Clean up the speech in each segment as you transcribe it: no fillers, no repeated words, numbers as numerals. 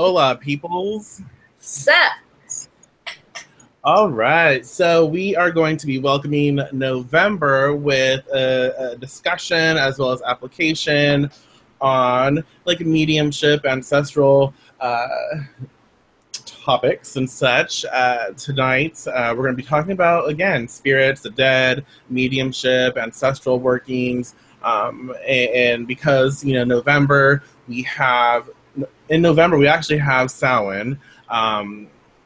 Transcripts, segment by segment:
hola, peoples. Sup? All right, so we are going to be welcoming November with a discussion as well as application on like mediumship, ancestral topics and such. Tonight, we're going to be talking about, again, spirits, the dead, mediumship, ancestral workings, and because, November, in November, we actually have Samhain,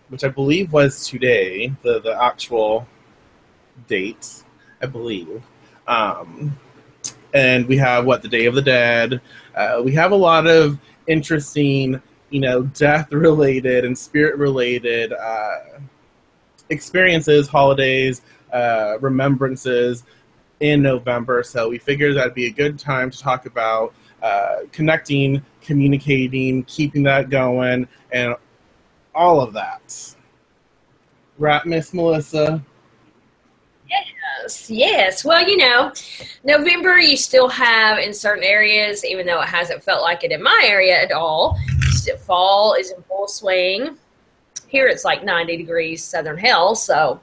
which I believe was today, the actual date, I believe. And we have, the Day of the Dead. We have a lot of interesting, death-related and spirit-related experiences, holidays, remembrances in November. So we figured that'd be a good time to talk about connecting, communicating, keeping that going, and all of that. Right, Miss Melissa? Yes. Well, November you still have in certain areas, even though it hasn't felt like it in my area at all. Fall is in full swing. Here it's like 90 degrees southern hell, so,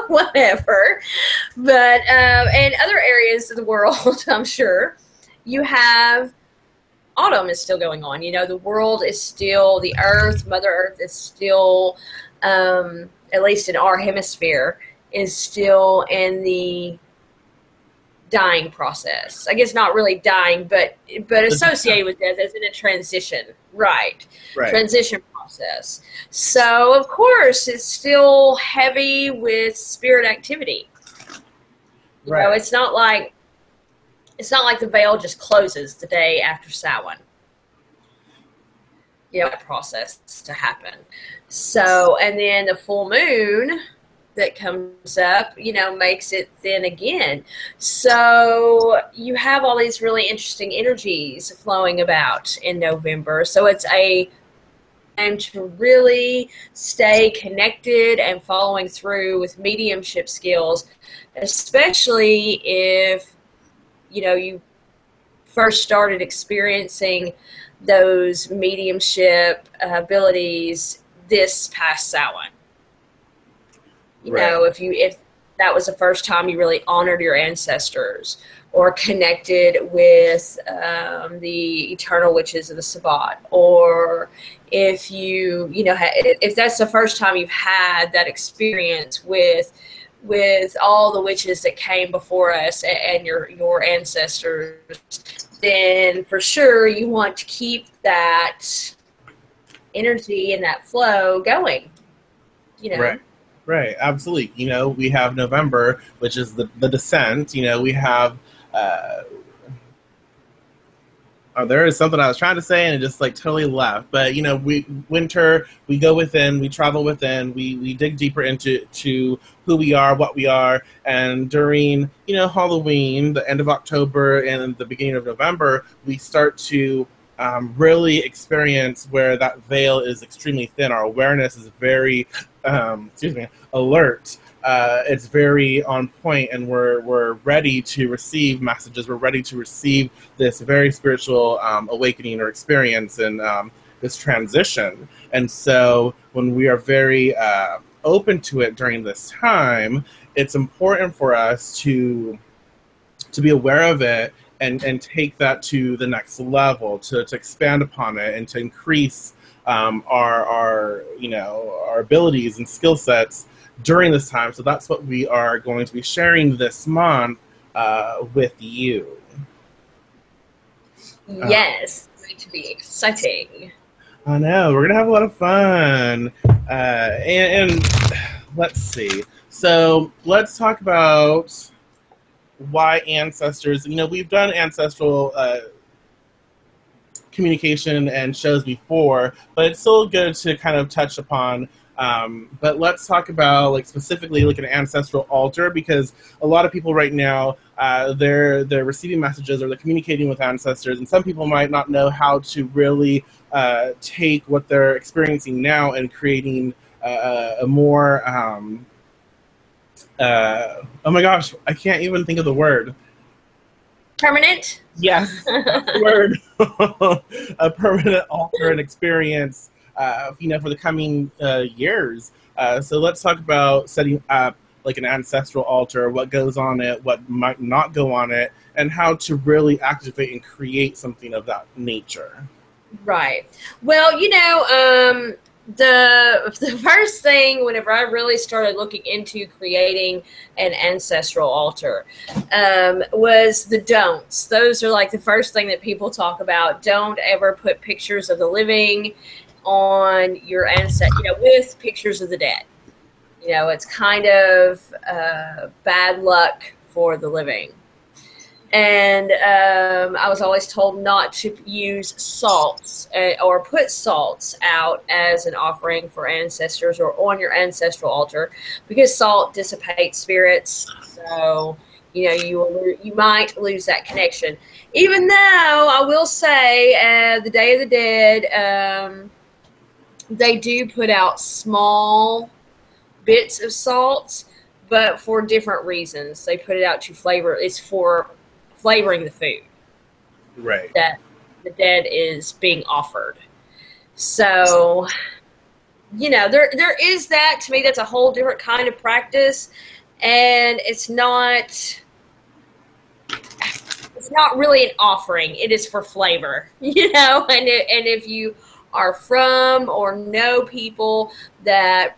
whatever. But in other areas of the world, I'm sure, you have autumn is still going on. The world is still, the earth, Mother Earth is still, at least in our hemisphere, is still in the dying process. I guess not really dying, but associated with death as in a transition. Right. Transition process. So, of course, it's still heavy with spirit activity. It's not like the veil just closes the day after Samhain. Process to happen. So, and then the full moon that comes up, makes it thin again. So you have all these really interesting energies flowing about in November. So it's a time to really stay connected and following through with mediumship skills, especially if, you first started experiencing those mediumship abilities this past Samhain. If that was the first time you really honored your ancestors or connected with the eternal witches of the Sabbat, or if if that's the first time you've had that experience with all the witches that came before us and your ancestors, then for sure you want to keep that energy and that flow going. Right, absolutely. We have November, which is the descent. We have there is something I was trying to say and it just totally left. But winter, we go within, we travel within, we dig deeper into who we are, what we are, and during Halloween, the end of October and the beginning of November, we start to really experience where that veil is extremely thin. Our awareness is very alert. It's very on point, and we're ready to receive messages. We're ready to receive this very spiritual awakening or experience and this transition. And so when we are very open to it during this time, it's important for us to be aware of it and take that to the next level, to expand upon it and to increase our abilities and skill sets during this time. So that's what we are going to be sharing this month with you. Yes, it's going to be exciting. I know, we're going to have a lot of fun. And let's see. So let's talk about why ancestors, we've done ancestral communication and shows before, but it's still good to kind of touch upon. But let's talk about specifically an ancestral altar, because a lot of people right now, they're receiving messages or they're communicating with ancestors, and some people might not know how to really take what they're experiencing now and creating a more oh my gosh, I can't even think of the word. Permanent? Yes, that's the word. A permanent altar and experience, for the coming years. So let's talk about setting up like an ancestral altar, what goes on it, what might not go on it, and how to really activate and create something of that nature. Right. Well, the first thing whenever I really started looking into creating an ancestral altar was the don'ts. Those are like the first thing that people talk about. Don't ever put pictures of the living on your with pictures of the dead. It's kind of bad luck for the living. And I was always told not to use salts or put salts out as an offering for ancestors or on your ancestral altar, because salt dissipates spirits. So, you might lose that connection. Even though I will say the Day of the Dead, they do put out small bits of salts, but for different reasons. They put it out to flavor. It's for flavoring the food, right, that the dead is being offered. So, there is that. To me, that's a whole different kind of practice, and it's not really an offering. It is for flavor, and if you are from or know people that,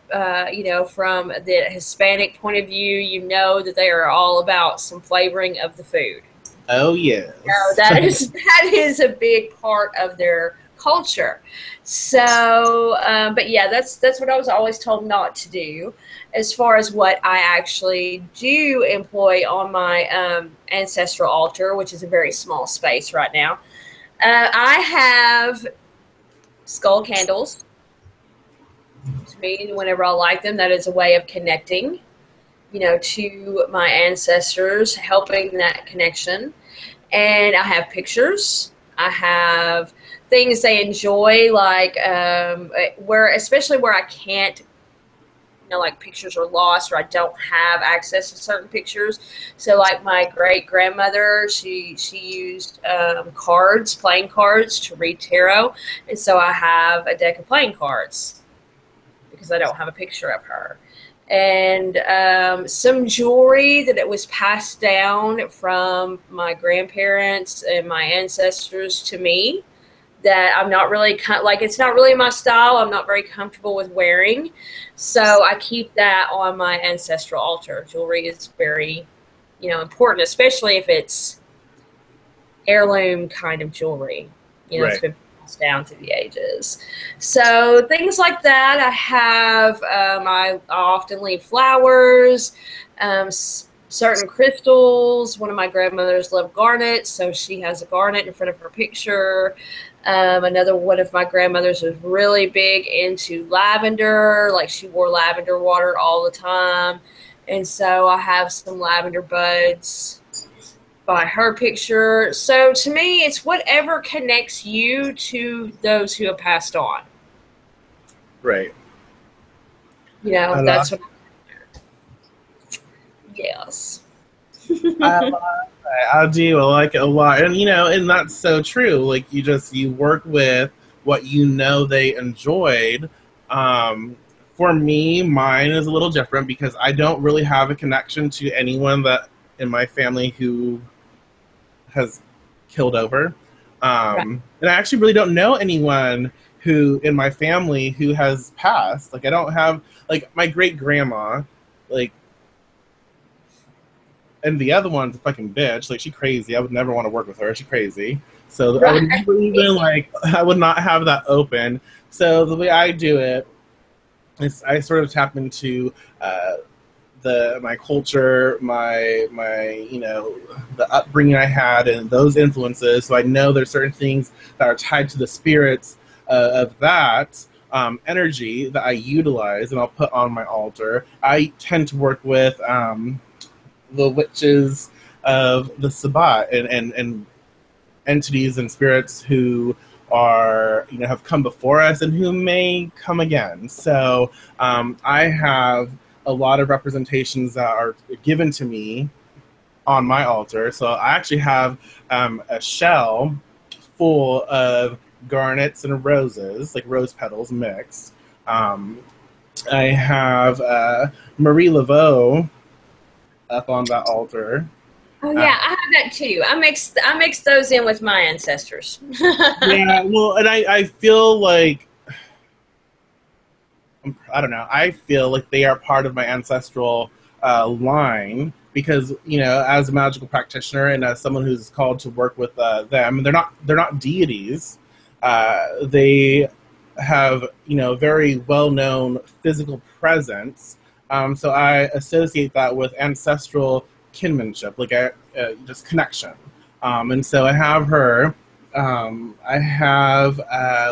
from the Hispanic point of view, that they are all about some flavoring of the food. Oh, yes. That is a big part of their culture. So, but yeah, that's what I was always told not to do. As far as what I actually do employ on my ancestral altar, which is a very small space right now, I have skull candles. To me, whenever I light them, that is a way of connecting, to my ancestors, helping that connection. And I have pictures. I have things they enjoy, like especially where I can't, like pictures are lost or I don't have access to certain pictures. So like my great grandmother, she used playing cards to read tarot. And so I have a deck of playing cards because I don't have a picture of her. And some jewelry that it was passed down from my grandparents and my ancestors to me that I'm not really, it's not really my style. I'm not very comfortable with wearing. So I keep that on my ancestral altar. Jewelry is very, important, especially if it's heirloom kind of jewelry. Right. It's been passed down through the ages. So things like that. I have, I often leave flowers, certain crystals. One of my grandmothers loved garnets, so she has a garnet in front of her picture. Another one of my grandmothers was really big into lavender. Like she wore lavender water all the time. And so I have some lavender buds by her picture. So to me, it's whatever connects you to those who have passed on. Right. That's what. Yes. I do. I like it a lot. And, and that's so true. Like, you work with what they enjoyed. For me, mine is a little different because I don't really have a connection to anyone that in my family who has killed over. Right. And I actually really don't know anyone who in my family who has passed. Like, I don't have, like, my great-grandma, like, and the other one's a fucking bitch. Like, she's crazy. I would never want to work with her. She's crazy. So right. I would never even, I would not have that open. So the way I do it is I sort of tap into my culture, my the upbringing I had and those influences. So I know there's certain things that are tied to the spirits of that energy that I utilize and I'll put on my altar. I tend to work with the witches of the Sabbat and entities and spirits who are have come before us and who may come again. So I have a lot of representations that are given to me on my altar. So I actually have a shell full of garnets and roses, like rose petals mixed. Um, I have Marie Laveau up on that altar. Oh yeah, I have that too. I mix those in with my ancestors. Yeah, well, and I feel like, I don't know, I feel like they are part of my ancestral line because, you know, as a magical practitioner and as someone who's called to work with them, they're not deities. They have, you know, very well known physical presence. So I associate that with ancestral kinship, like just connection. And so I have her. I have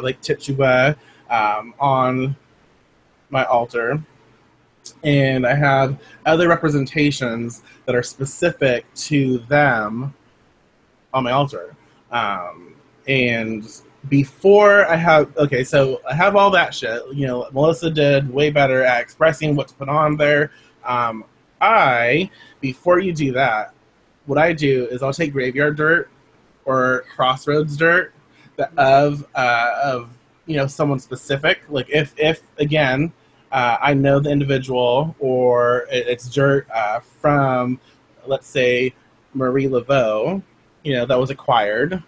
like Tituba on my altar, and I have other representations that are specific to them on my altar. And before I have, okay, so I have all that shit. You know, Melissa did way better at expressing what to put on there. Before you do that, what I do is I'll take graveyard dirt or crossroads dirt of you know, someone specific. Like if again, I know the individual or it's dirt from, let's say, Marie Laveau, you know, that was acquired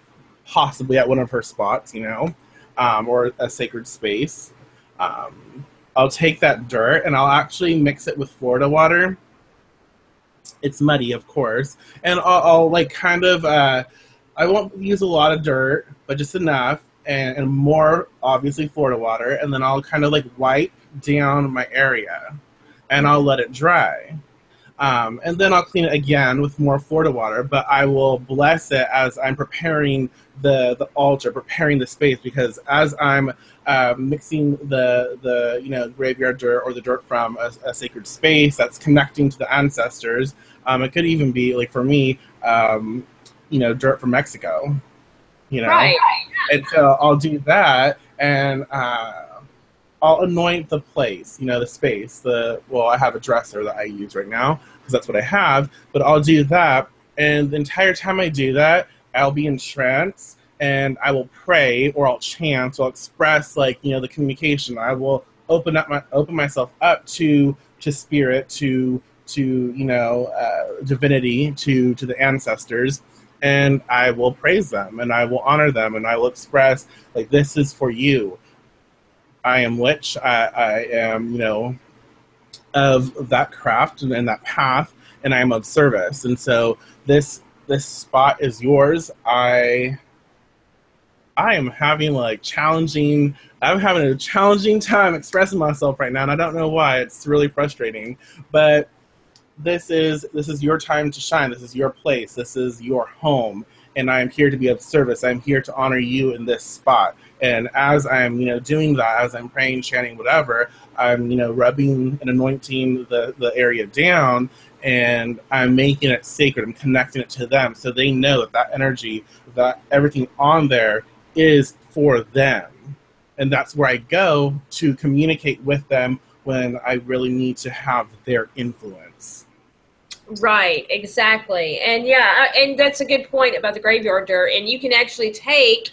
possibly at one of her spots, you know, or a sacred space. I'll take that dirt and I'll actually mix it with Florida water. It's muddy, of course, and I'll like kind of I won't use a lot of dirt, but just enough, and more obviously Florida water, and then I'll kind of like wipe down my area, and I'll let it dry. And then I'll clean it again with more Florida water, but I will bless it as I'm preparing the altar, preparing the space, because as I'm mixing the you know, graveyard dirt or the dirt from a sacred space that's connecting to the ancestors, it could even be, like for me, you know, dirt from Mexico, you know? Right. And so I'll do that, and I'll anoint the place, you know, the space. Well, I have a dresser that I use right now because that's what I have, but I'll do that, and the entire time I do that, I'll be in trance, and I will pray, or I'll chant, or I'll express, like, you know, the communication. I will open myself up to spirit, to you know, divinity, to the ancestors, and I will praise them, and I will honor them, and I will express, like, this is for you. I am witch. I am, you know, of that craft and that path, and I am of service. And so this spot is yours. I am having I'm having a challenging time expressing myself right now, and I don't know why. It's really frustrating. But this is your time to shine. This is your place. This is your home. And I am here to be of service. I'm here to honor you in this spot. And as I'm, you know, doing that, as I'm praying, chanting, whatever, I'm, you know, rubbing and anointing the area down, and I'm making it sacred. I'm connecting it to them, so they know that that energy, that everything on there is for them. And that's where I go to communicate with them when I really need to have their influence. Right, exactly. And yeah, and that's a good point about the graveyard dirt. And you can actually take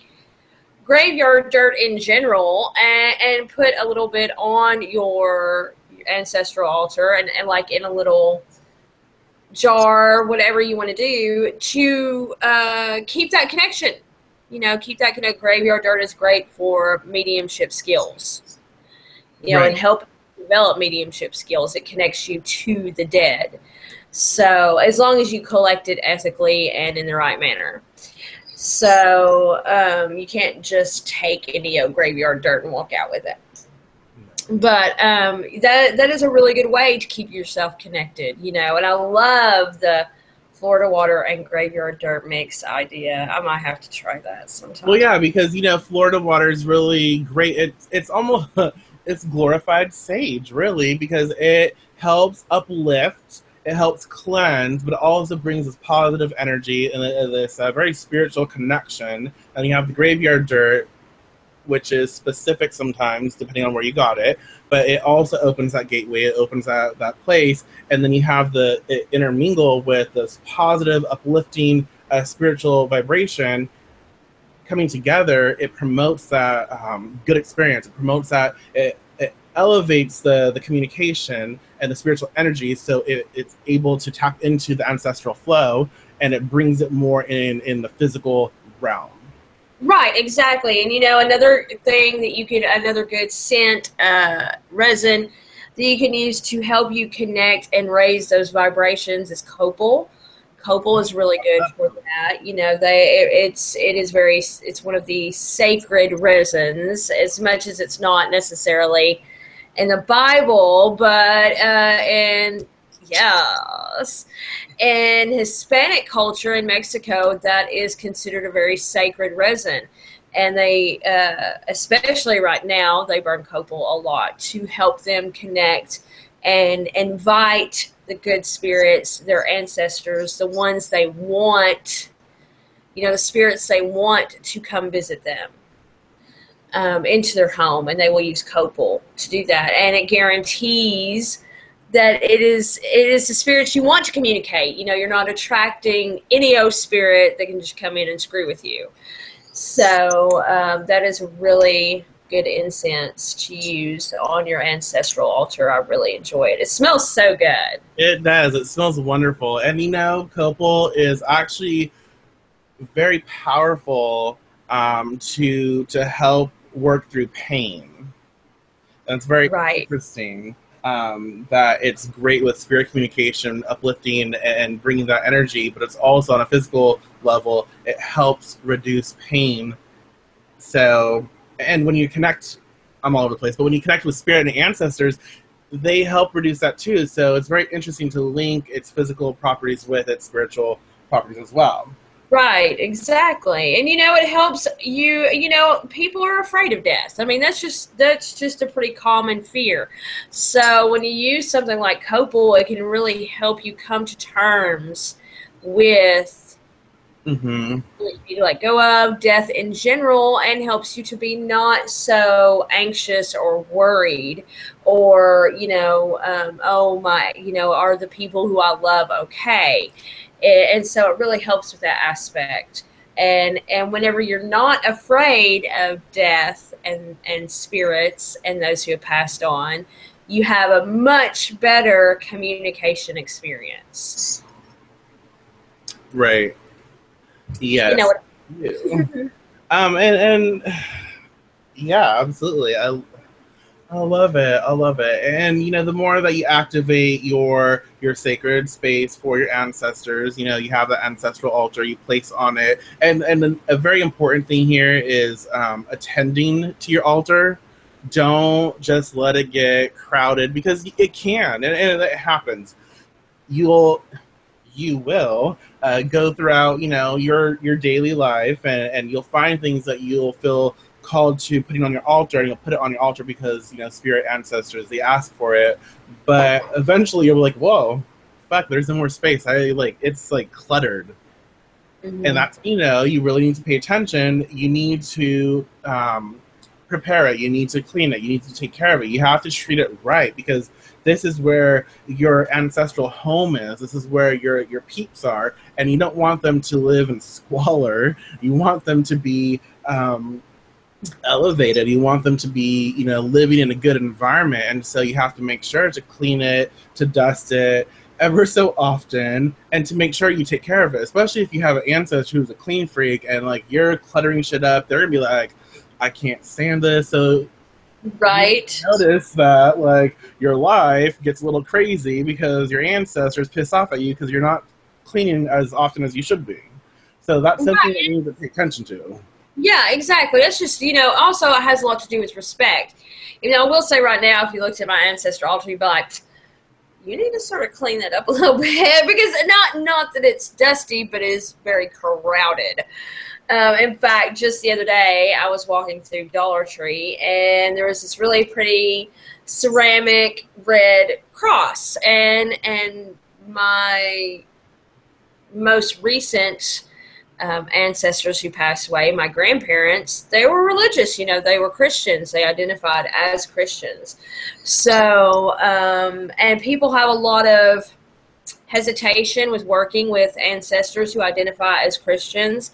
graveyard dirt in general and put a little bit on your ancestral altar, and like in a little jar, whatever you want to do to keep that connection. You know, keep that connection. Graveyard dirt is great for mediumship skills, you know, Right. and help develop mediumship skills. It connects you to the dead. So as long as you collect it ethically and in the right manner. So you can't just take any graveyard dirt and walk out with it. But that is a really good way to keep yourself connected, you know. And I love the Florida water and graveyard dirt mix idea. I might have to try that sometime. Well, yeah, because, you know, Florida water is really great. It's almost it's glorified sage, really, because it helps uplift, it helps cleanse, but it also brings this positive energy and this very spiritual connection. And you have the graveyard dirt, which is specific sometimes depending on where you got it, but it also opens that gateway, it opens that place, and then you have it intermingle with this positive, uplifting spiritual vibration coming together. It promotes that good experience. It promotes that, it elevates the communication and the spiritual energy, so it's able to tap into the ancestral flow, and it brings it more in the physical realm. Right, exactly. And another thing that another good scent resin that you can use to help you connect and raise those vibrations is Copal. Copal is really good for that. It's one of the sacred resins, as much as it's not necessarily in the Bible, but in Hispanic culture in Mexico, that is considered a very sacred resin. And they, especially right now, they burn Copal a lot to help them connect and invite the good spirits, their ancestors, the ones they want, the spirits they want to come visit them into their home, and they will use Copal to do that. And it guarantees that it is the spirits you want to communicate. You're not attracting any old spirit that can just come in and screw with you. So that is a really good incense to use on your ancestral altar. I really enjoy it. It smells so good. It does. It smells wonderful. And Copal is actually very powerful to help work through pain. That's very interesting. That it's great with spirit communication, uplifting, and bringing that energy, but it's also on a physical level, it helps reduce pain. So, and when you connect, I'm all over the place, but when you connect with spirit and ancestors, they help reduce that too. So it's very interesting to link its physical properties with its spiritual properties as well. Right, exactly. And it helps you, people are afraid of death. I mean, that's just a pretty common fear. So when you use something like Copal, it can really help you come to terms with you to let go of death in general, and helps you to be not so anxious or worried, or oh my, are the people who I love okay? And so it really helps with that aspect. And whenever you're not afraid of death and spirits and those who have passed on, you have a much better communication experience. Right. Yes. And yeah, absolutely. I love it. I love it. And the more that you activate your sacred space for your ancestors, you have the ancestral altar you place on it. And then a very important thing here is attending to your altar. Don't just let it get crowded, because it can, and it happens. You will go throughout, your daily life, and you'll find things that you'll feel called to putting on your altar, and you'll put it on your altar because spirit ancestors, they ask for it. But eventually you're like, whoa, fuck, there's no more space. It's cluttered. And that's, you really need to pay attention. You need to prepare it. You need to clean it. You need to take care of it. You have to treat it right, because this is where your ancestral home is. This is where your peeps are, and you don't want them to live in squalor. You want them to be elevated. You want them to be, living in a good environment, and so you have to make sure to clean it, to dust it ever so often, and to make sure you take care of it. Especially if you have an ancestor who's a clean freak, and you're cluttering shit up, they're gonna be like, I can't stand this. So right, notice that your life gets a little crazy because your ancestors piss off at you because you're not cleaning as often as you should be. So that's something that you need to pay attention to. Yeah, exactly. That's just, also it has a lot to do with respect. I will say right now, if you looked at my ancestral altar, you'd be like, you need to sort of clean that up a little bit, because not that it's dusty, but it is very crowded. In fact, just the other day, I was walking through Dollar Tree, and there was this really pretty ceramic red cross, and my most recent ancestors who passed away, my grandparents, they were religious, you know, they were Christians. They identified as Christians. So, and people have a lot of hesitation with working with ancestors who identify as Christians.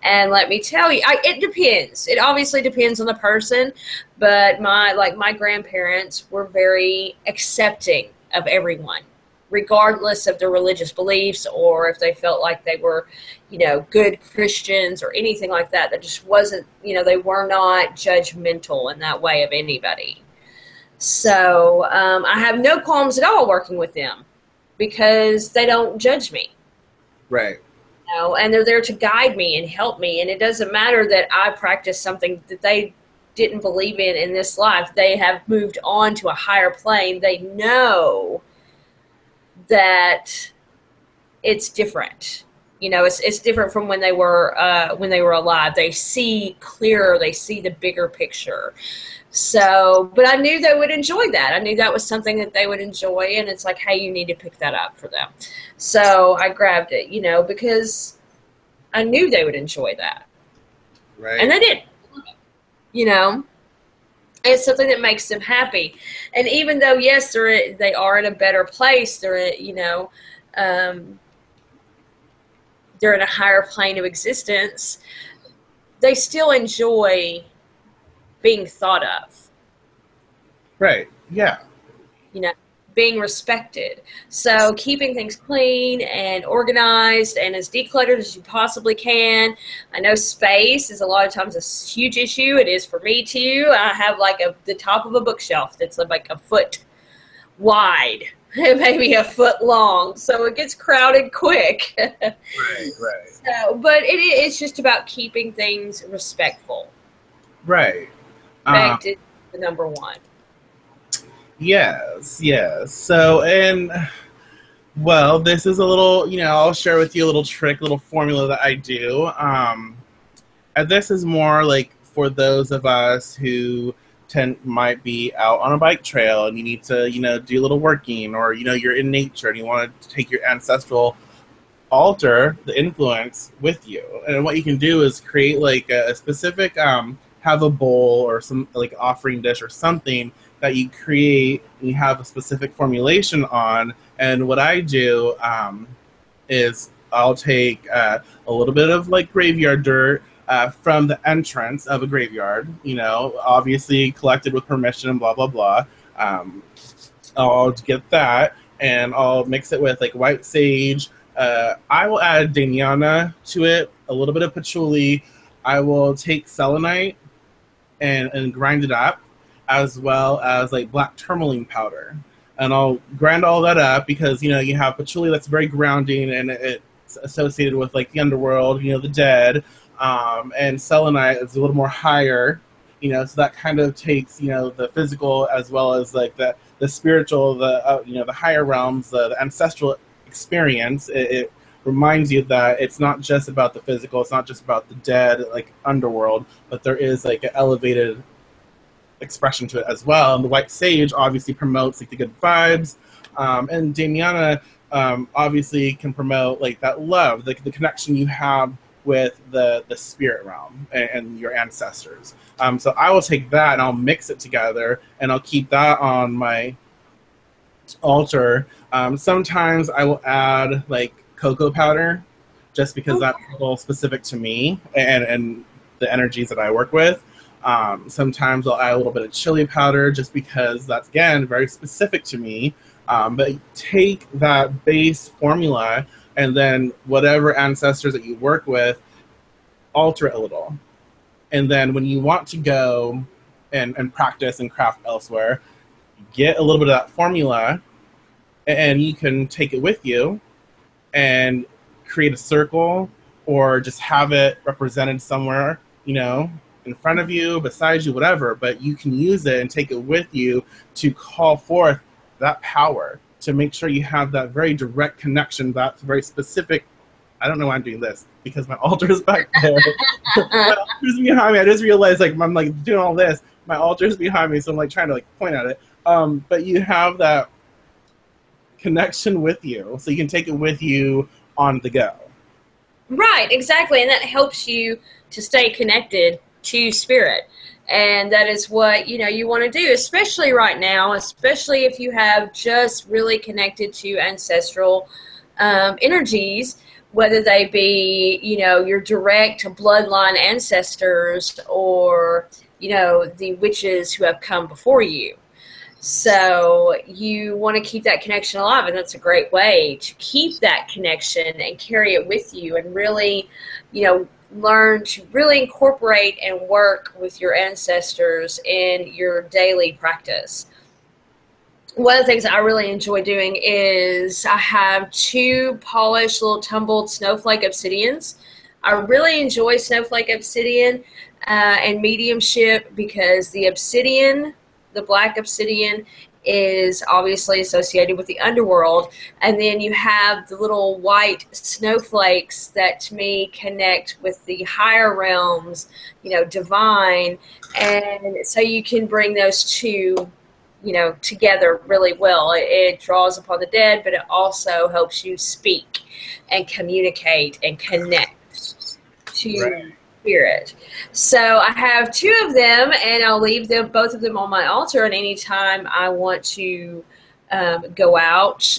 And let me tell you, it depends. It obviously depends on the person, but my grandparents were very accepting of everyone, regardless of their religious beliefs or if they felt like they were, you know, good Christians or anything like that. That just wasn't, you know, they were not judgmental in that way of anybody. So I have no qualms at all working with them because they don't judge me. Right. You know, and they're there to guide me and help me. And it doesn't matter that I practice something that they didn't believe in this life. They have moved on to a higher plane. They know that it's different. You know, it's different from when they were alive. They see clearer. They see the bigger picture. So, but I knew they would enjoy that. I knew that was something that they would enjoy, and it's like, hey, you need to pick that up for them. So I grabbed it, you know, because I knew they would enjoy that. Right. And they did. You know, it's something that makes them happy. And even though, yes, they are in a better place, they're, you know, they're in a higher plane of existence, they still enjoy being thought of. Right. Yeah. You know, being respected. So keeping things clean and organized and as decluttered as you possibly can. I know space is a lot of times a huge issue. It is for me too. I have like the top of a bookshelf that's like a foot wide, maybe a foot long. So it gets crowded quick. Right. So, but it's just about keeping things respectful. Right. Respect is the number one. Yes. So, and, well, this is a little, you know, I'll share with you a little trick, a little formula that I do. And this is more like for those of us who might be out on a bike trail and you need to, you know, do a little working, or, you know, you're in nature and you want to take your ancestral altar, the influence, with you. And what you can do is create like a specific, have a bowl or some like offering dish or something that you create and you have a specific formulation on. And what I do is I'll take a little bit of like graveyard dirt from the entrance of a graveyard, you know, obviously collected with permission and blah, blah, blah. I'll get that and I'll mix it with like white sage. I will add Damiana to it, a little bit of patchouli. I will take selenite and grind it up, as well as like black tourmaline powder. And I'll grind all that up because, you know, you have patchouli that's very grounding and it's associated with like the underworld, you know, the dead. And selenite is a little more higher, you know, so that kind of takes, you know, the physical as well as like the spiritual, you know, the higher realms, the ancestral experience. It reminds you that it's not just about the physical, it's not just about the dead, like underworld, but there is like an elevated expression to it as well. And the white sage obviously promotes like the good vibes, and Damiana obviously can promote like that love, like the connection you have with the spirit realm and your ancestors. So I will take that and I'll mix it together and I'll keep that on my altar. Sometimes I will add like cocoa powder just because that's a little specific to me and the energies that I work with. Sometimes I'll add a little bit of chili powder just because that's, again, very specific to me. But take that base formula and then whatever ancestors that you work with, alter it a little. And then when you want to go and practice and craft elsewhere, get a little bit of that formula and you can take it with you and create a circle or just have it represented somewhere, you know, in front of you, beside you, whatever, but you can use it and take it with you to call forth that power, to make sure you have that very direct connection, that's very specific. I don't know why I'm doing this, because my altar is back there. My altar's behind me. I just realized, like, I'm, like, doing all this. My altar's behind me, so I'm, like, trying to, like, point at it. But you have that connection with you, so you can take it with you on the go. Right, exactly. And that helps you to stay connected to spirit. And that is what, you want to do, especially right now, especially if you have just really connected to ancestral energies, whether they be, your direct bloodline ancestors or, the witches who have come before you. So you want to keep that connection alive, and that's a great way to keep that connection and carry it with you, and really, learn to really incorporate and work with your ancestors in your daily practice. One of the things I really enjoy doing is I have 2 polished little tumbled snowflake obsidians. I really enjoy snowflake obsidian and mediumship because the obsidian, the black obsidian, is obviously associated with the underworld. And then you have the little white snowflakes that to me connect with the higher realms, divine. And so you can bring those two, together really well. It draws upon the dead, but it also helps you speak and communicate and connect to spirit. So I have 2 of them, and I'll leave them, both of them, on my altar. And anytime I want to go out,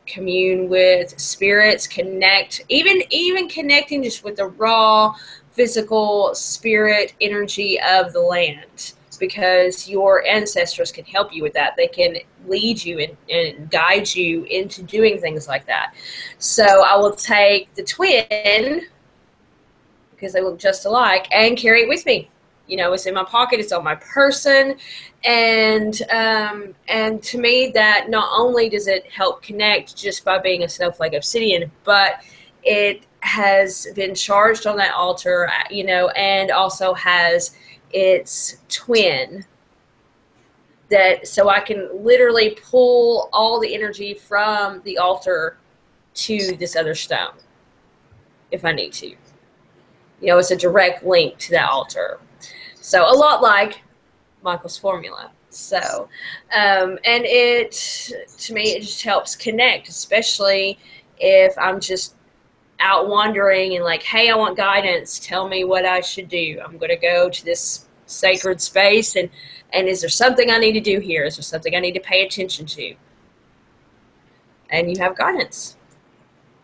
commune with spirits, connect, even connecting just with the raw physical spirit energy of the land, because your ancestors can help you with that. They can lead you and guide you into doing things like that. So I will take the twin, because they look just alike, and carry it with me. It's in my pocket, it's on my person, and to me, that not only does it help connect just by being a snowflake obsidian, but it has been charged on that altar, and also has its twin, that so I can literally pull all the energy from the altar to this other stone if I need to. It's a direct link to that altar. So a lot like Michael's formula. So, and it, to me, it just helps connect, especially if I'm just out wandering and like, hey, I want guidance. Tell me what I should do. I'm going to go to this sacred space, and is there something I need to do here? Is there something I need to pay attention to? And you have guidance.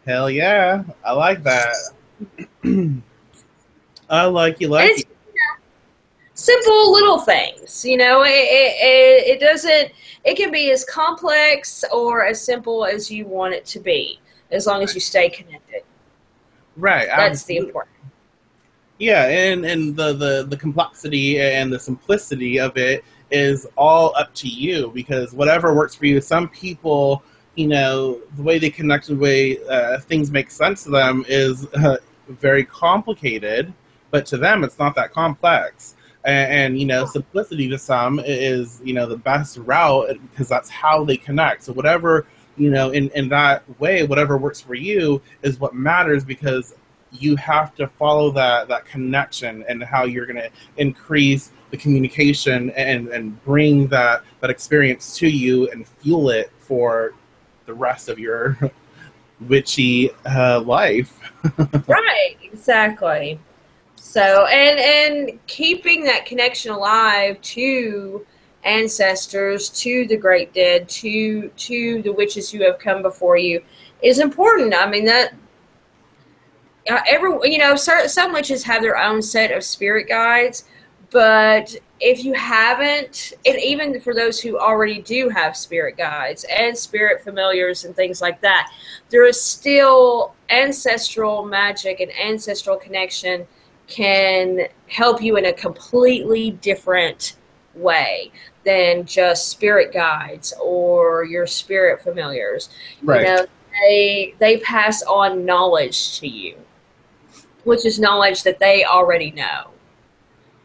Hell yeah. I like that. I like you like it. Simple little things, it doesn't, it can be as complex or as simple as you want it to be, as long as you stay connected. Right. That's the important. Yeah, and the complexity and the simplicity of it is all up to you, because whatever works for you. Some people, the way they connect, the way things make sense to them is very complicated, but to them it's not that complex. And simplicity to some is, the best route, because that's how they connect. So whatever, in that way, whatever works for you is what matters, because you have to follow that connection and how you're going to increase the communication and bring that experience to you and fuel it for the rest of your witchy life. Right, exactly. So, and keeping that connection alive to ancestors, to the great dead, to the witches who have come before you is important. I mean, that some witches have their own set of spirit guides, but if you haven't, and even for those who already do have spirit guides and spirit familiars and things like that, there is still ancestral magic and ancestral connection can help you in a completely different way than just spirit guides or your spirit familiars. Right. They pass on knowledge to you, which is knowledge that they already know.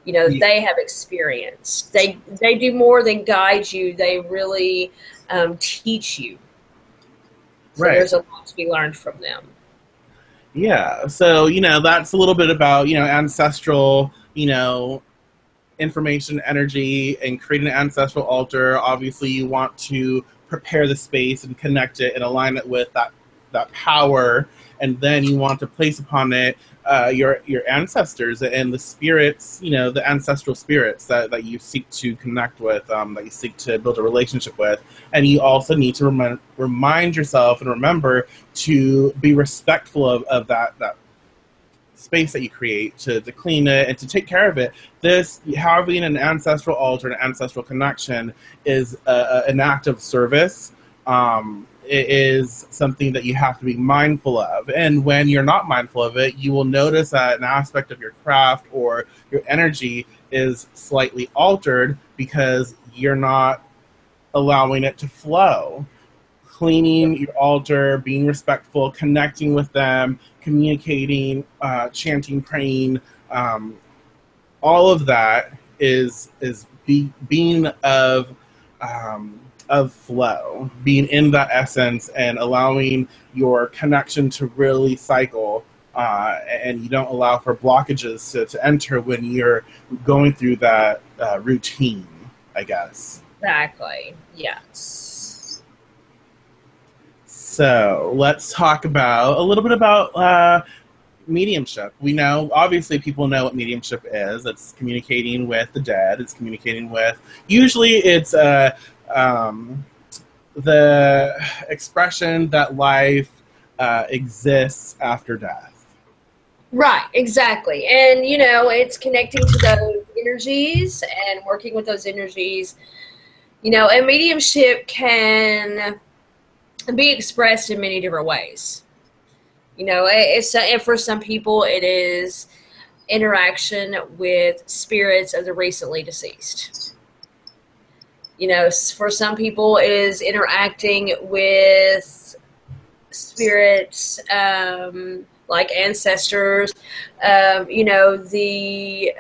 They have experienced. They do more than guide you. They really teach you. So right. There's a lot to be learned from them. Yeah, so, that's a little bit about, ancestral, information, energy, and creating an ancestral altar. Obviously, you want to prepare the space and connect it and align it with that that power, and then you want to place upon it your ancestors and the spirits, you know, the ancestral spirits that you seek to connect with, that you seek to build a relationship with. And you also need to remind yourself and remember to be respectful of that space that you create, to clean it and to take care of it. This, having an ancestral altar, an ancestral connection, is an act of service. It is something that you have to be mindful of. And when you're not mindful of it, you will notice that an aspect of your craft or your energy is slightly altered because you're not allowing it to flow. Cleaning your altar, being respectful, connecting with them, communicating, chanting, praying, all of that is being of flow, being in that essence and allowing your connection to really cycle, and you don't allow for blockages to enter when you're going through that routine, I guess. Exactly. Yes. So let's talk about a little bit about mediumship. We know, obviously, people know what mediumship is. It's communicating with the dead. It's communicating with, usually it's the expression that life exists after death. Right, exactly. And, you know, it's connecting to those energies and working with those energies. You know, and mediumship can be expressed in many different ways. You know, and for some people, it is interaction with spirits of the recently deceased. You know, for some people, it is interacting with spirits like ancestors. You know, the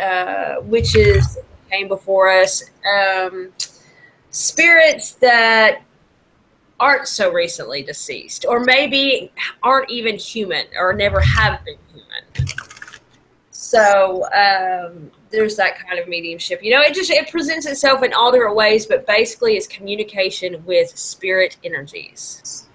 witches came before us. Spirits that aren't so recently deceased, or maybe aren't even human, or never have been human. So there's that kind of mediumship. You know, it presents itself in all different ways, but basically it's communication with spirit energies.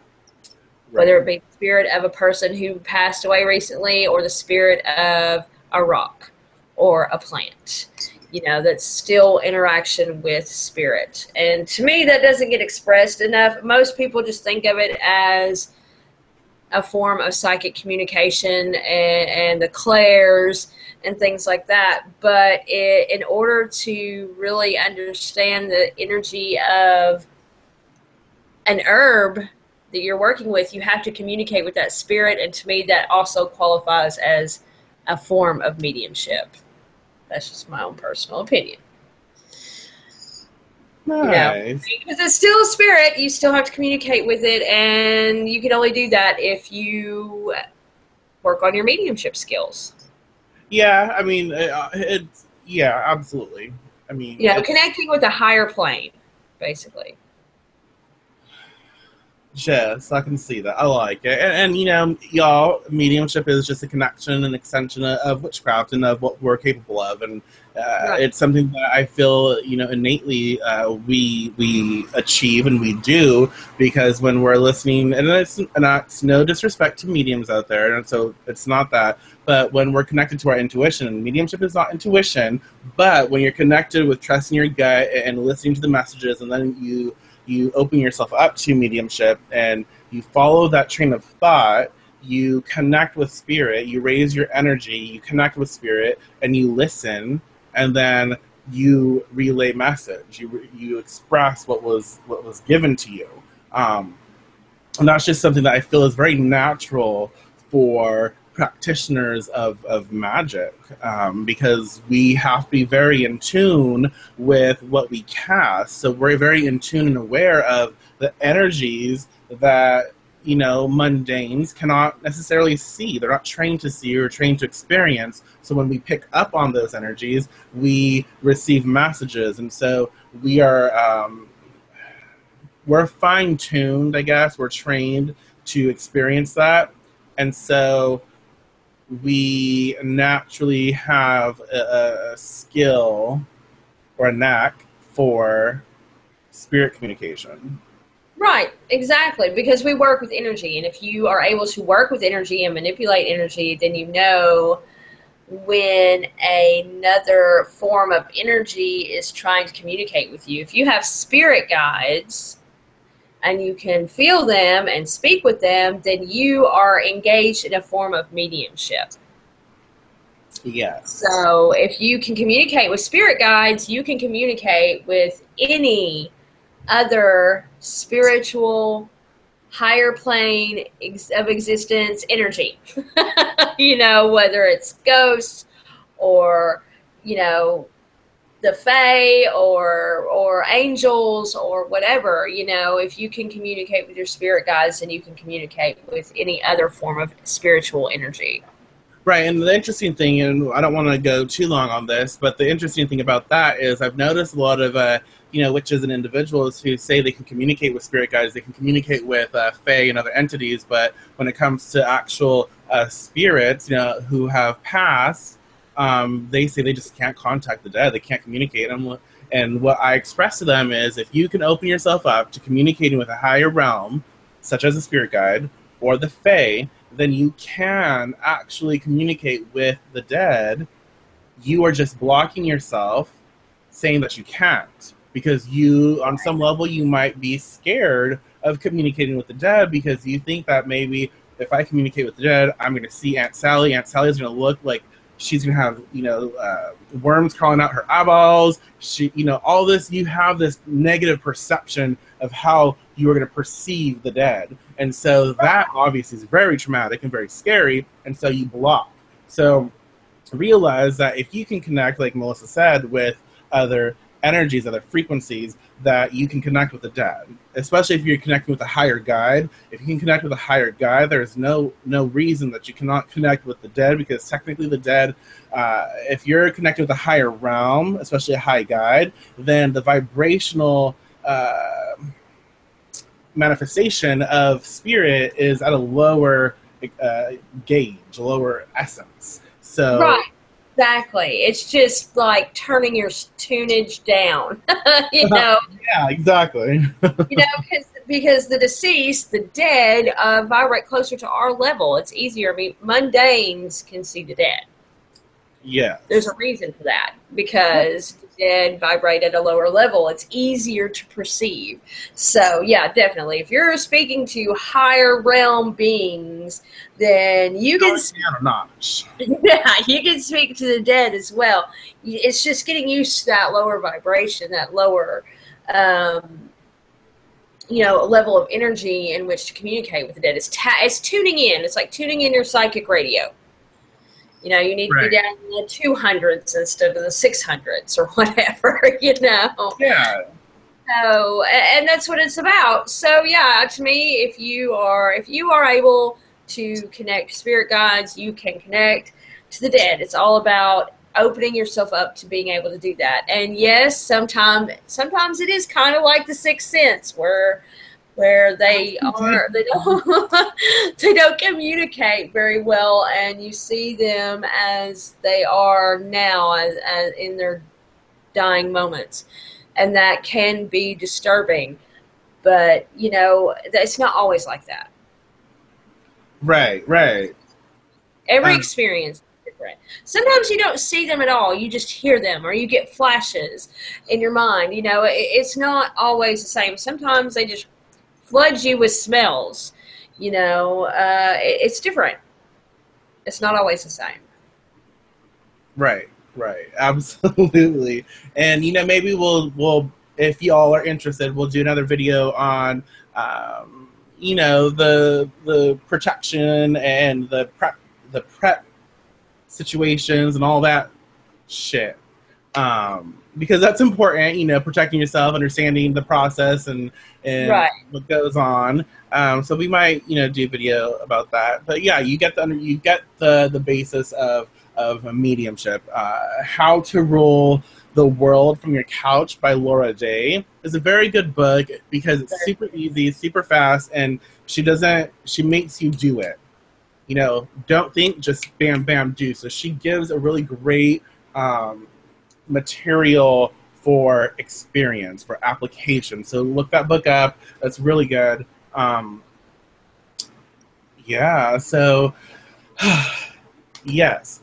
Right. Whether it be the spirit of a person who passed away recently, or the spirit of a rock or a plant. You know, that's still interaction with spirit. And to me, that doesn't get expressed enough. Most people just think of it as a form of psychic communication and the clairs and things like that. But in order to really understand the energy of an herb that you're working with, you have to communicate with that spirit. And to me, that also qualifies as a form of mediumship. That's just my own personal opinion. Nice. You know, because it's still a spirit, you still have to communicate with it, and you can only do that if you work on your mediumship skills. Yeah, I mean, it's, yeah, absolutely. I mean, you know, connecting with a higher plane, basically. Yes, I can see that. I like it. And you know, y'all, mediumship is just a connection and extension of witchcraft and of what we're capable of. And right. It's something that I feel, you know, innately we achieve and we do, because when we're listening, and it's no disrespect to mediums out there, and so it's not that, but when we're connected to our intuition, and mediumship is not intuition, but when you're connected with trusting your gut and listening to the messages, and then you open yourself up to mediumship and you follow that train of thought, you connect with spirit, you raise your energy, you connect with spirit, and you listen, and then you relay message. You express what was given to you. And that's just something that I feel is very natural for practitioners of magic, because we have to be very in tune with what we cast. So we're very in tune and aware of the energies that, you know, mundanes cannot necessarily see. They're not trained to see or trained to experience. So when we pick up on those energies, we receive messages. And so we are we're fine-tuned, I guess. We're trained to experience that. And so we naturally have a skill or a knack for spirit communication. Right, exactly, because we work with energy, and if you are able to work with energy and manipulate energy, then you know when another form of energy is trying to communicate with you. If you have spirit guides and you can feel them and speak with them, then you are engaged in a form of mediumship. Yes. So if you can communicate with spirit guides, you can communicate with any other spiritual higher plane of existence energy. You know, whether it's ghosts or, you know, the fae or angels or whatever. You know, if you can communicate with your spirit guides, then you can communicate with any other form of spiritual energy. Right, and the interesting thing, and I don't want to go too long on this, but the interesting thing about that is I've noticed a lot of, witches and individuals who say they can communicate with spirit guides, they can communicate with fae and other entities, but when it comes to actual spirits, you know, who have passed, they say they just can't contact the dead, they can't communicate them. And what I express to them is, if you can open yourself up to communicating with a higher realm, such as a spirit guide or the fae, then you can actually communicate with the dead. You are just blocking yourself, saying that you can't. Because you, on some level, you might be scared of communicating with the dead because you think that maybe if I communicate with the dead, I'm going to see Aunt Sally. Aunt Sally's going to look like she's going to have, worms crawling out her eyeballs. All this, you have this negative perception of how you are going to perceive the dead. And so that obviously is very traumatic and very scary. And so you block. So realize that if you can connect, like Melissa said, with other energies, other frequencies, that you can connect with the dead, especially if you're connecting with a higher guide. If you can connect with a higher guide, there's no reason that you cannot connect with the dead, because technically the dead, if you're connecting with a higher realm, especially a high guide, then the vibrational manifestation of spirit is at a lower gauge, a lower essence. So right. Exactly. It's just like turning your tunage down, you know? Yeah, exactly. You know, because the deceased, the dead, vibrate closer to our level. It's easier. I mean, mundanes can see the dead. Yeah. There's a reason for that, because the dead vibrate at a lower level. It's easier to perceive. So, yeah, definitely. If you're speaking to higher realm beings, then you can yeah, you can speak to the dead as well. It's just getting used to that lower vibration, that lower level of energy in which to communicate with the dead. It's tuning in. It's like tuning in your psychic radio. You know, you need to be down in the 200s instead of the 600s or whatever, you know. Yeah. So, and that's what it's about. So, yeah, to me, if you are able to connect to spirit guides, you can connect to the dead. It's all about opening yourself up to being able to do that. And yes, sometimes it is kind of like the Sixth Sense, where they don't communicate very well, and you see them as they are now, as in their dying moments, and that can be disturbing. But you know, it's not always like that. Right. Every experience is different. Sometimes you don't see them at all. You just hear them, or you get flashes in your mind. You know, it's not always the same. Sometimes they just flood you with smells. You know, it's different. It's not always the same. Right. Absolutely. And, you know, maybe we'll if y'all are interested, we'll do another video on, the protection and the prep situations and all that shit. Because that's important, you know, protecting yourself, understanding the process and what goes on. So we might, do a video about that. But yeah, you get the basis of a mediumship. How to Rule the World from Your Couch by Laura Day is a very good book because it's super easy, super fast, and she makes you do it. You know, don't think, just bam, bam, do. So she gives a really great material for experience, for application. So look that book up. That's really good. Yeah, so yes,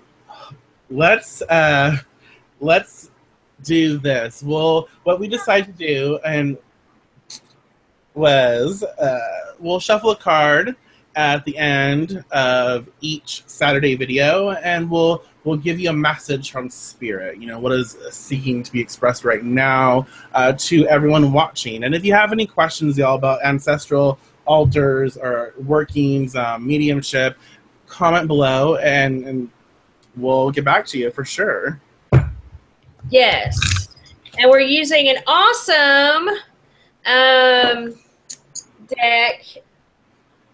let's do this. Well, what we decided to do and was we'll shuffle a card at the end of each Saturday video, and we'll give you a message from Spirit. You know, what is seeking to be expressed right now to everyone watching. And if you have any questions, y'all, about ancestral altars or workings, mediumship, comment below, and we'll get back to you for sure. Yes, and we're using an awesome deck.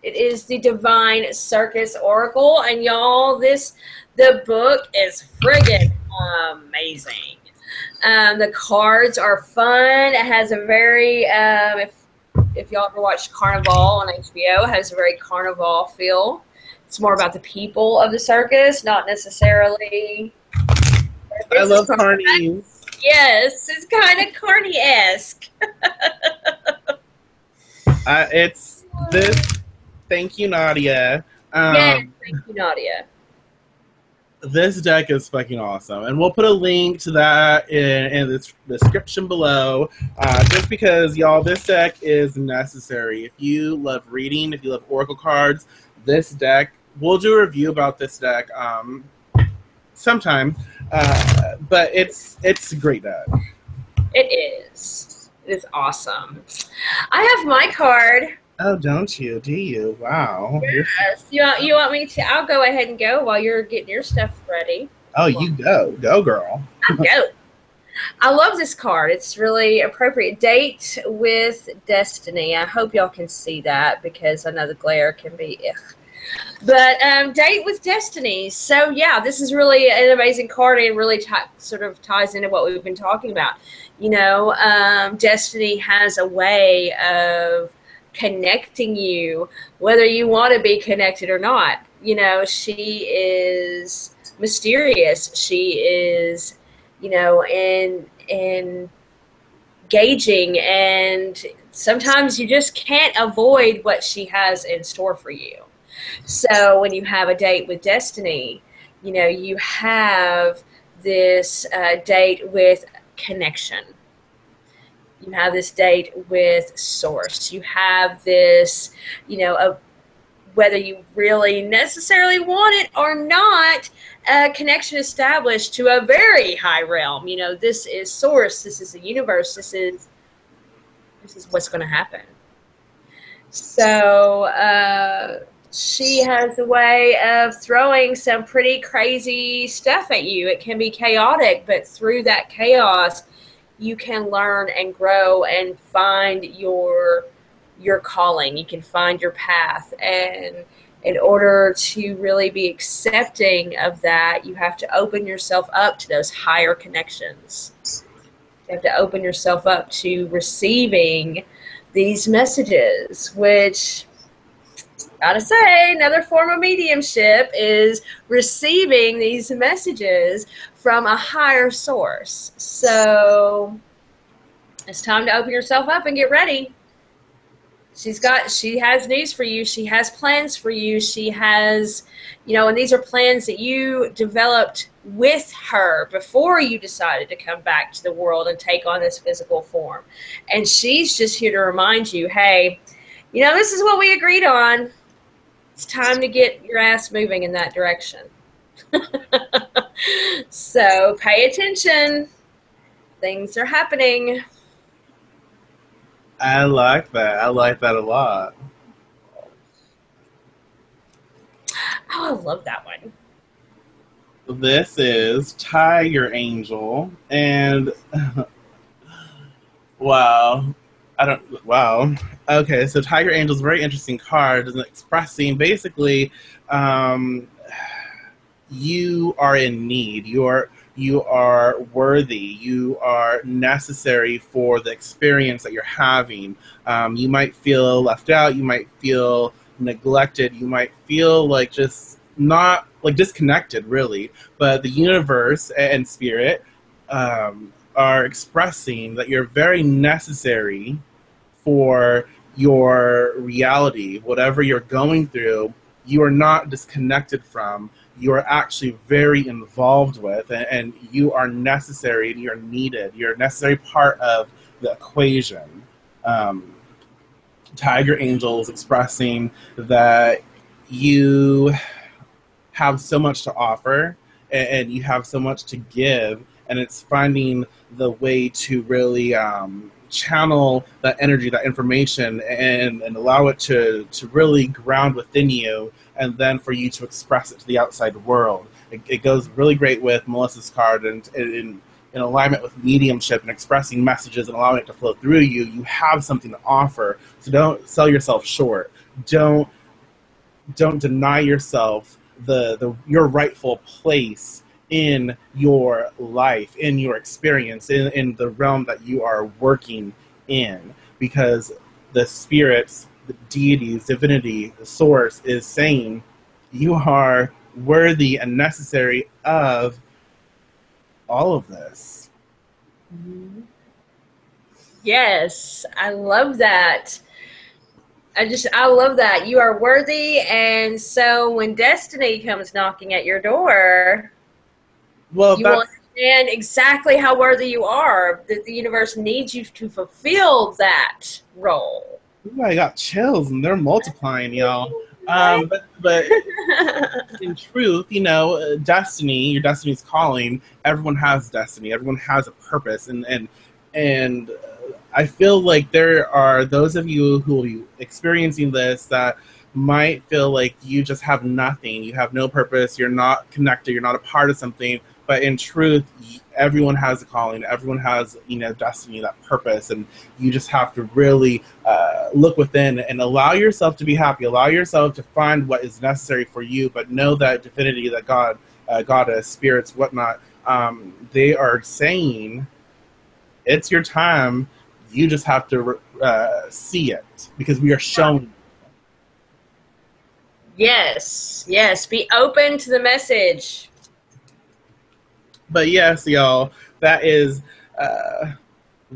It is the Divine Circus Oracle, and y'all, the book is friggin' amazing. The cards are fun. It has a very if y'all ever watched Carnival on HBO, it has a very Carnival feel. It's more about the people of the circus, not necessarily. I love carnies. Yes, it's kind of carny-esque. It's this. Thank you, Nadia. Yes, thank you, Nadia. This deck is fucking awesome, and we'll put a link to that in the description below. Just because, y'all, this deck is necessary. If you love reading, if you love oracle cards, this deck. We'll do a review about this deck sometime, but it's a great deck. It is. It is awesome. I have my card. Oh, don't you? Do you? Wow. Yes. You want me to? I'll go ahead and go while you're getting your stuff ready. Oh, you go. Go, girl. I'll go. I love this card. It's really appropriate. Date with Destiny. I hope y'all can see that because I know the glare can be ugh. But Date with Destiny. So, yeah, this is really an amazing card and really sort of ties into what we've been talking about. You know, Destiny has a way of connecting you, whether you want to be connected or not. You know, she is mysterious. She is, you know, engaging, and sometimes you just can't avoid what she has in store for you. So when you have a date with Destiny, you know, you have this date with connection. You have this date with source. You have this, you know, whether you really necessarily want it or not, a connection established to a very high realm. You know, this is source. This is the universe. This is what's going to happen. So she has a way of throwing some pretty crazy stuff at you. It can be chaotic, but through that chaos, you can learn and grow and find your calling. You can find your path. And in order to really be accepting of that, you have to open yourself up to those higher connections. You have to open yourself up to receiving these messages, which, gotta say, another form of mediumship is receiving these messages from a higher source. So it's time to open yourself up and get ready. She has news for you. She has plans for you. She has, you know, and these are plans that you developed with her before you decided to come back to the world and take on this physical form. And she's just here to remind you, hey, you know, this is what we agreed on. It's time to get your ass moving in that direction. So pay attention. Things are happening. I like that. I like that a lot. Oh, I love that one. This is Tiger Angel, and wow. Okay, so Tiger Angel is a very interesting card. It's expressing basically you are in need. You are worthy. You are necessary for the experience that you're having. You might feel left out. You might feel neglected. You might feel like just not like disconnected, really. But the universe and spirit are expressing that you're very necessary for your reality, whatever you're going through. You are not disconnected from. You are actually very involved with, and you are necessary and you're needed. You're a necessary part of the equation. Tiger Angels expressing that you have so much to offer and you have so much to give, and it's finding the way to really channel that energy, that information, and allow it to really ground within you, and then for you to express it to the outside world. It goes really great with Melissa's card, and in alignment with mediumship and expressing messages and allowing it to flow through you. You have something to offer, so don't sell yourself short. Don't deny yourself your rightful place in your life, in your experience, in the realm that you are working in, because the spirits, the deities, divinity, the source is saying you are worthy and necessary of all of this. Yes, I love that. I love that. You are worthy, and so when destiny comes knocking at your door, well, you will understand exactly how worthy you are, that the universe needs you to fulfill that role. Ooh, I got chills, and they're multiplying, y'all. But in truth, destiny, your destiny's calling. Everyone has destiny. Everyone has a purpose, and I feel like there are those of you who will be experiencing this that might feel like you just have nothing. You have no purpose. You're not connected. You're not a part of something. But in truth, everyone has a calling. Everyone has, destiny, that purpose. And you just have to really look within and allow yourself to be happy. Allow yourself to find what is necessary for you. But know that divinity, that God, goddess, spirits, whatnot, they are saying it's your time. You just have to see it, because we are shown. Yes. Be open to the message. But yes, y'all, that is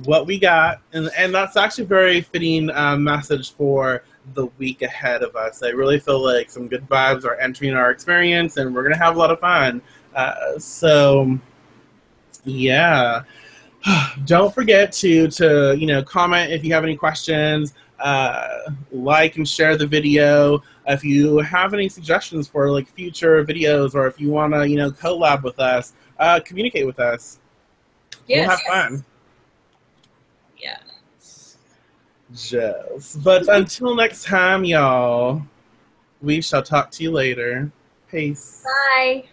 what we got. And that's actually a very fitting message for the week ahead of us. I really feel like some good vibes are entering our experience, and we're going to have a lot of fun. So, yeah. Don't forget to comment if you have any questions, like and share the video. If you have any suggestions for like future videos, or if you want to collab with us, communicate with us. Yes. We'll have fun. Yes. But until next time, y'all, we shall talk to you later. Peace. Bye.